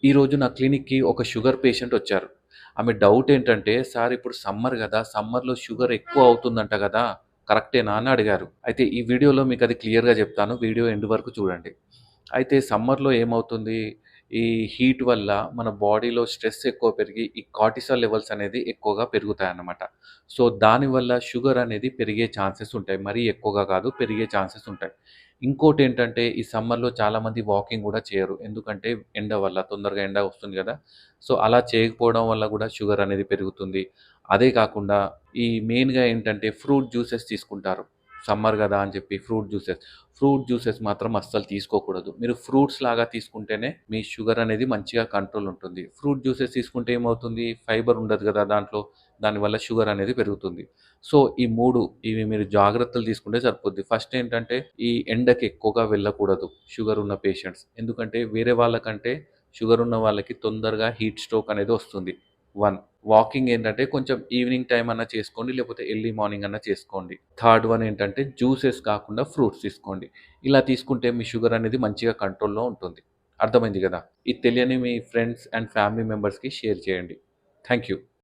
ఈరోజు నా క్లినిక్‌కి ఒక షుగర్ పేషెంట్ వచ్చారు. ఆమె డౌట్ ఏంటంటే, "సార్ ఇప్పుడు సమ్మర్ గదా! సమ్మర్‌లో షుగర్ ఎక్కువ అవుతుందంట గదా! కరెక్టేనా?" అని అడిగారు. అయితే ఈ వీడియోలో మీకది క్లియర్‌గా చెప్తాను. వీడియో ఎండ్ వరకు చూడండి. అయితే సమ్మర్‌లో ఏమవుతుంది, ఈ హీట్ వల్ల మన బాడీలో స్ట్రెస్ ఎక్కువ పెరిగి, ఈ కార్టిసాల్ లెవెల్స్ అనేది ఎక్కువగా పెరుగుతాయన్నమాట. సో, దానివల్ల షుగర్ అనేది పెరిగే ఛాన్సెస్ ఉంటాయి. మరీ ఎక్కువగా కాదు, పెరిగే ఛాన్సెస్ ఉంటాయి. ఇంకోటేంటంటే, ఈ సమ్మర్‌లో చాలామంది వాకింగ్ గూడా చేయరు. ఎందుకంటే ఎండ వల్ల, తొందరగా ఎండ వస్తుంది గదా! సో, అలా చేయకపోవడం వల్ల గూడా షుగర్ అనేది పెరుగుతుంది. అదే కాకుండా ఈ మెయిన్‌గా ఏంటంటే ఫ్రూట్ జ్యూసెస్ తీసుకుంటారు. సమ్మర్ గదా అని చెప్పి ఫ్రూట్ జ్యూసెస్ మాత్రం అస్సలు తీసుకోకూడదు. మీరు ఫ్రూట్స్ లాగా తీసుకుంటేనే మీ షుగర్ అనేది మంచిగా కంట్రోల్ ఉంటుంది. ఫ్రూట్ జ్యూసెస్ తీసుకుంటే ఏమవుతుంది, ఫైబర్ ఉండదు గదా దాంట్లో. దానివల్ల షుగర్ అనేది పెరుగుతుంది. సో, ఈ 3 ఇవి మీరు జాగ్రత్తలు తీసుకుంటే సరిపోద్ది. ఫస్ట్ ఏంటంటే, ఈ ఎండకి ఎక్కువగా వెళ్ళకూడదు షుగర్ ఉన్న పేషెంట్స్. ఎందుకంటే వేరే వాళ్ళకంటే షుగర్ ఉన్న వాళ్ళకి తొందరగా హీట్ స్ట్రోక్ అనేది వస్తుంది. 1 వాకింగ్ ఏంటంటే కొంచెం ఈవినింగ్ టైమ్ అన్నా చేసుకోండి. లేకపోతే ఎర్లీ మార్నింగ్ అన్నా చేసుకోండి. థర్డ్ వన్ ఏంటంటే జ్యూసెస్ కాకుండా ఫ్రూట్స్ తీసుకోండి. ఇలా తీసుకుంటే మీ షుగర్ అనేది మంచిగా కంట్రోల్‌లో ఉంటుంది. అర్థమైంది గదా! ఇది తెలియని మీ ఫ్రెండ్స్ అండ్ ఫ్యామిలీ మెంబర్స్‌కి షేర్ చేయండి. Thank you.